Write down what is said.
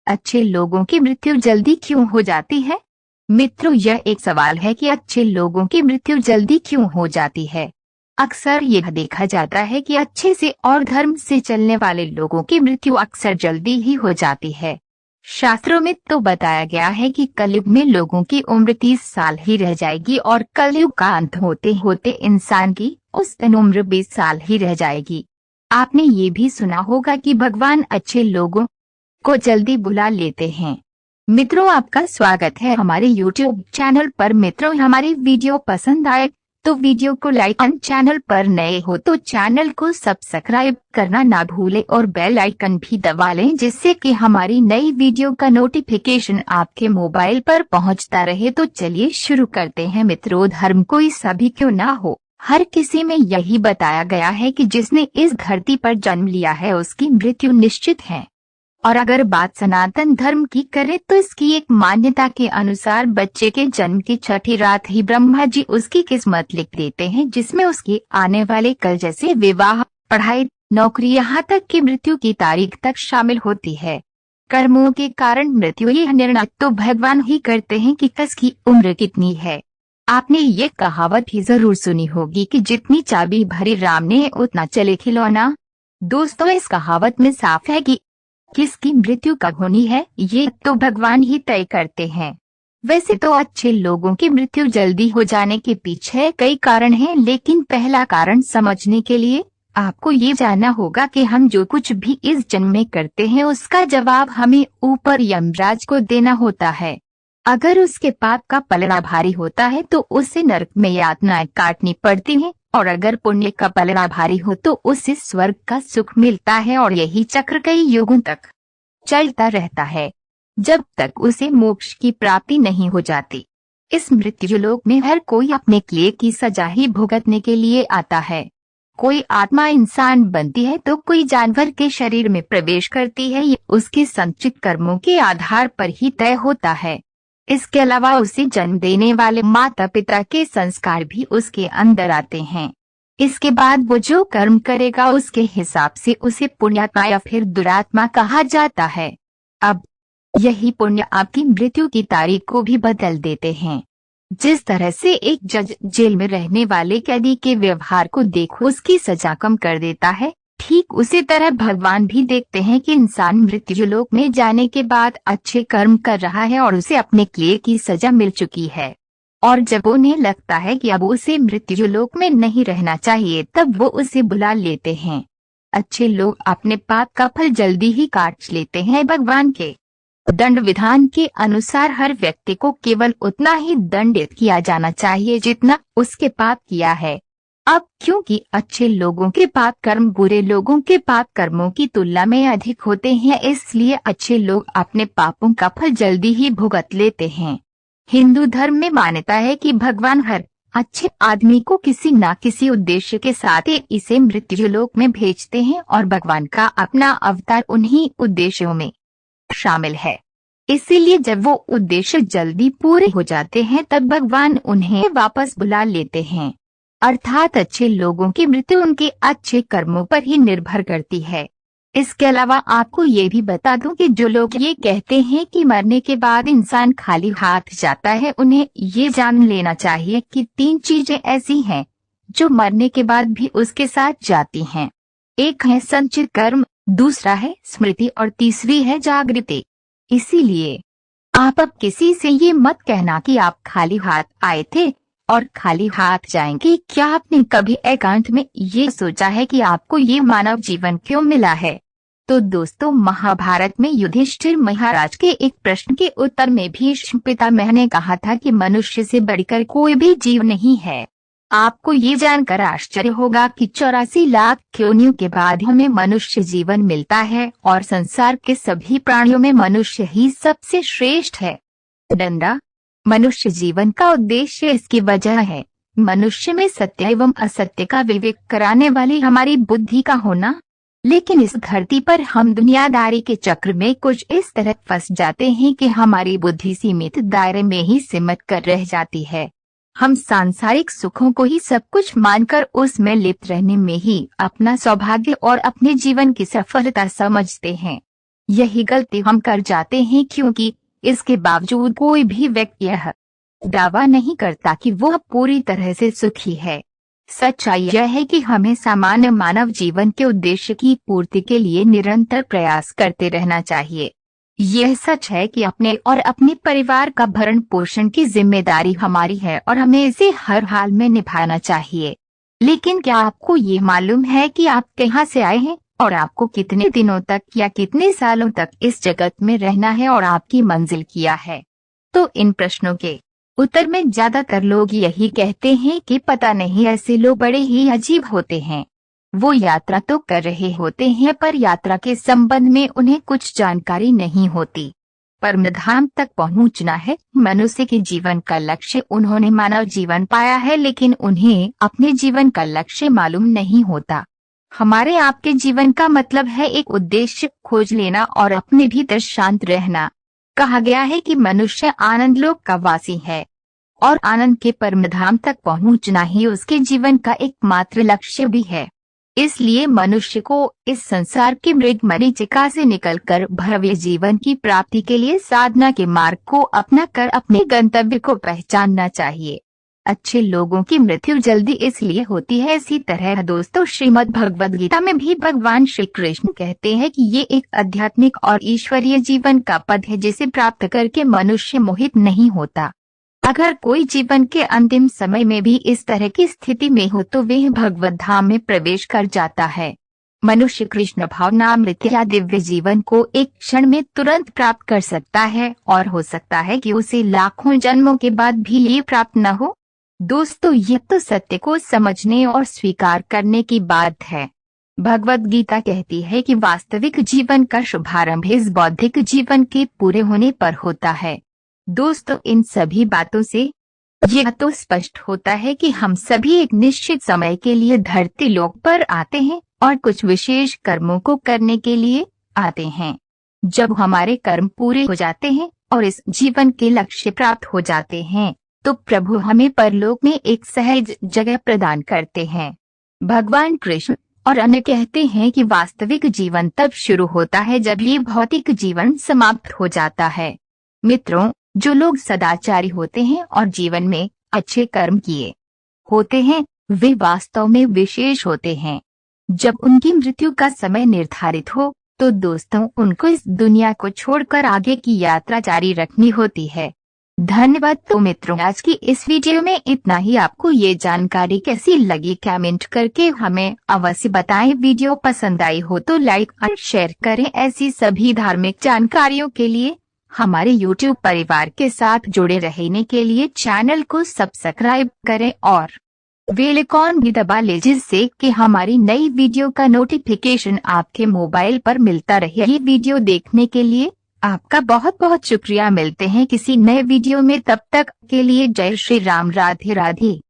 अच्छे लोगों की मृत्यु जल्दी क्यों हो जाती है? मित्रों, यह एक सवाल है कि अच्छे लोगों की मृत्यु जल्दी क्यों हो जाती है। अक्सर यह देखा जाता है कि अच्छे से और धर्म से चलने वाले लोगों की मृत्यु अक्सर जल्दी ही हो जाती है। शास्त्रों में तो बताया गया है कि कलयुग में लोगों की उम्र 30 साल ही रह जाएगी और कलयुग का अंत होते होते इंसान की उस दिन उम्र 20 साल ही रह जाएगी। आपने ये भी सुना होगा कि भगवान अच्छे लोगों को जल्दी बुला लेते हैं। मित्रों, आपका स्वागत है हमारे YouTube चैनल पर। मित्रों, हमारी वीडियो पसंद आए तो वीडियो को लाइक और चैनल पर नए हो तो चैनल को सब्सक्राइब करना ना भूले और बेल आइकन भी दबा लें, जिससे कि हमारी नई वीडियो का नोटिफिकेशन आपके मोबाइल पर पहुंचता रहे। तो चलिए शुरू करते हैं। मित्रों, धर्म कोई सभी क्यों ना हो, हर किसी में यही बताया गया है कि जिसने इस धरती पर जन्म लिया है उसकी मृत्यु निश्चित है। और अगर बात सनातन धर्म की करें तो इसकी एक मान्यता के अनुसार बच्चे के जन्म की छठी रात ही ब्रह्मा जी उसकी किस्मत लिख देते हैं, जिसमें उसके आने वाले कल जैसे विवाह, पढ़ाई, नौकरी, यहाँ तक कि मृत्यु की तारीख तक शामिल होती है। कर्मों के कारण मृत्यु यह निर्णय तो भगवान ही करते हैं कि किसकी उम्र कितनी है। आपने ये कहावत भी जरूर सुनी होगी कि जितनी चाबी भरी राम ने उतना चले खिलौना। दोस्तों, इस कहावत में साफ है कि किसकी मृत्यु कब होनी है ये तो भगवान ही तय करते हैं। वैसे तो अच्छे लोगों की मृत्यु जल्दी हो जाने के पीछे कई कारण हैं, लेकिन पहला कारण समझने के लिए आपको ये जानना होगा कि हम जो कुछ भी इस जन्म में करते हैं उसका जवाब हमें ऊपर यमराज को देना होता है। अगर उसके पाप का पलड़ा भारी होता है तो उसे नरक में यातनाएं काटनी पड़ती हैं, और अगर पुण्य का पलड़ा भारी हो तो उसे स्वर्ग का सुख मिलता है। और यही चक्र कई युगों तक चलता रहता है, जब तक उसे मोक्ष की प्राप्ति नहीं हो जाती। इस मृत्यु लोक में हर कोई अपने किए की सजा ही भुगतने के लिए आता है। कोई आत्मा इंसान बनती है तो कोई जानवर के शरीर में प्रवेश करती है। ये उसके संचित कर्मों के आधार पर ही तय होता है। इसके अलावा उसे जन्म देने वाले माता पिता के संस्कार भी उसके अंदर आते हैं। इसके बाद वो जो कर्म करेगा उसके हिसाब से उसे पुण्यात्मा या फिर दुरात्मा कहा जाता है। अब यही पुण्य आपकी मृत्यु की तारीख को भी बदल देते हैं। जिस तरह से एक जज जेल में रहने वाले कैदी के व्यवहार को देख उसकी सजा कम कर देता है, ठीक उसी तरह भगवान भी देखते हैं कि इंसान मृत्यु लोक में जाने के बाद अच्छे कर्म कर रहा है और उसे अपने किए की सजा मिल चुकी है। और जब उन्हें लगता है कि अब उसे मृत्यु लोक में नहीं रहना चाहिए तब वो उसे बुला लेते हैं। अच्छे लोग अपने पाप का फल जल्दी ही काट लेते हैं। भगवान के दंड विधान के अनुसार हर व्यक्ति को केवल उतना ही दंडित किया जाना चाहिए जितना उसके पाप किया है। अब क्योंकि अच्छे लोगों के पाप कर्म बुरे लोगों के पाप कर्मों की तुलना में अधिक होते हैं, इसलिए अच्छे लोग अपने पापों का फल जल्दी ही भुगत लेते हैं। हिंदू धर्म में मान्यता है कि भगवान हर अच्छे आदमी को किसी न किसी उद्देश्य के साथ इसे मृत्यु लोक में भेजते हैं और भगवान का अपना अवतार उन्हीं उद्देश्यों में शामिल है। इसीलिए जब वो उद्देश्य जल्दी पूरे हो जाते हैं तब भगवान उन्हें वापस बुला लेते हैं। अर्थात अच्छे लोगों की मृत्यु उनके अच्छे कर्मों पर ही निर्भर करती है। इसके अलावा आपको ये भी बता दूं कि जो लोग ये कहते हैं कि मरने के बाद इंसान खाली हाथ जाता है, उन्हें ये जान लेना चाहिए कि 3 चीजें ऐसी हैं जो मरने के बाद भी उसके साथ जाती हैं। एक है संचित कर्म, दूसरा है स्मृति और तीसरी है जागृति। इसीलिए आप अब किसी से ये मत कहना कि आप खाली हाथ आए थे और खाली हाथ जाएंगे। क्या आपने कभी एकांत में ये सोचा है कि आपको ये मानव जीवन क्यों मिला है? तो दोस्तों, महाभारत में युधिष्ठिर महाराज के एक प्रश्न के उत्तर में भीष्म पितामह ने कहा था कि मनुष्य से बढ़कर कोई भी जीव नहीं है। आपको ये जानकर आश्चर्य होगा कि 84 लाख योनियों के बाद हमें मनुष्य जीवन मिलता है और संसार के सभी प्राणियों में मनुष्य ही सबसे श्रेष्ठ है। डंडा मनुष्य जीवन का उद्देश्य इसकी वजह है मनुष्य में सत्य एवं असत्य का विवेक कराने वाली हमारी बुद्धि का होना। लेकिन इस धरती पर हम दुनियादारी के चक्र में कुछ इस तरह फंस जाते हैं कि हमारी बुद्धि सीमित दायरे में ही सिमट कर रह जाती है। हम सांसारिक सुखों को ही सब कुछ मानकर उसमें लिप्त रहने में ही अपना सौभाग्य और अपने जीवन की सफलता समझते हैं। यही गलती हम कर जाते हैं, क्योंकि इसके बावजूद कोई भी व्यक्ति यह दावा नहीं करता कि वह पूरी तरह से सुखी है। सच्चाई यह है कि हमें सामान्य मानव जीवन के उद्देश्य की पूर्ति के लिए निरंतर प्रयास करते रहना चाहिए। यह सच है कि अपने और अपने परिवार का भरण पोषण की जिम्मेदारी हमारी है और हमें इसे हर हाल में निभाना चाहिए। लेकिन क्या आपको ये मालूम है कि आप कहाँ से आए हैं और आपको कितने दिनों तक या कितने सालों तक इस जगत में रहना है और आपकी मंजिल क्या है? तो इन प्रश्नों के उत्तर में ज्यादातर लोग यही कहते हैं कि पता नहीं, ऐसे लोग बड़े ही अजीब होते हैं। वो यात्रा तो कर रहे होते हैं पर यात्रा के संबंध में उन्हें कुछ जानकारी नहीं होती। परमधाम तक पहुंचना है मनुष्य के जीवन का लक्ष्य। उन्होंने मानव जीवन पाया है लेकिन उन्हें अपने जीवन का लक्ष्य मालूम नहीं होता। हमारे आपके जीवन का मतलब है एक उद्देश्य खोज लेना और अपने भीतर शांत रहना। कहा गया है कि मनुष्य आनंद लोक का वासी है और आनंद के परमधाम तक पहुंचना ही उसके जीवन का एकमात्र लक्ष्य भी है। इसलिए मनुष्य को इस संसार की मृग मरीचिका से निकलकर भव्य जीवन की प्राप्ति के लिए साधना के मार्ग को अपनाकर अपने गंतव्य को पहचानना चाहिए। अच्छे लोगों की मृत्यु जल्दी इसलिए होती है। इसी तरह दोस्तों, श्रीमद् भगवद गीता में भी भगवान श्री कृष्ण कहते हैं कि ये एक आध्यात्मिक और ईश्वरीय जीवन का पद है जिसे प्राप्त करके मनुष्य मोहित नहीं होता। अगर कोई जीवन के अंतिम समय में भी इस तरह की स्थिति में हो तो वह भगवत धाम में प्रवेश कर जाता है। मनुष्य कृष्ण भावनामृत या दिव्य जीवन को एक क्षण में तुरंत प्राप्त कर सकता है और हो सकता है कि उसे लाखों जन्मों के बाद भी ये प्राप्त न हो। दोस्तों, यह तो सत्य को समझने और स्वीकार करने की बात है। भगवद गीता कहती है कि वास्तविक जीवन का शुभारंभ इस बौद्धिक जीवन के पूरे होने पर होता है। दोस्तों, इन सभी बातों से यह तो स्पष्ट होता है कि हम सभी एक निश्चित समय के लिए धरती लोक पर आते हैं और कुछ विशेष कर्मों को करने के लिए आते हैं। जब हमारे कर्म पूरे हो जाते हैं और इस जीवन के लक्ष्य प्राप्त हो जाते हैं तो प्रभु हमें परलोक में एक सहज जगह प्रदान करते हैं। भगवान कृष्ण और अन्य कहते हैं कि वास्तविक जीवन तब शुरू होता है जब ये भौतिक जीवन समाप्त हो जाता है। मित्रों, जो लोग सदाचारी होते हैं और जीवन में अच्छे कर्म किए होते हैं वे वास्तव में विशेष होते हैं। जब उनकी मृत्यु का समय निर्धारित हो तो दोस्तों, उनको इस दुनिया को छोड़कर आगे की यात्रा जारी रखनी होती है। धन्यवाद। तो मित्रों, आज की इस वीडियो में इतना ही। आपको ये जानकारी कैसी लगी कमेंट करके हमें अवश्य बताएं। वीडियो पसंद आई हो तो लाइक और शेयर करें। ऐसी सभी धार्मिक जानकारियों के लिए हमारे YouTube परिवार के साथ जुड़े रहने के लिए चैनल को सब्सक्राइब करें और बेल आइकॉन भी दबा लें जिससे कि हमारी नई वीडियो का नोटिफिकेशन आपके मोबाइल पर मिलता रहे। ये वीडियो देखने के लिए आपका बहुत बहुत शुक्रिया। मिलते हैं किसी नए वीडियो में, तब तक के लिए जय श्री राम, राधे राधे।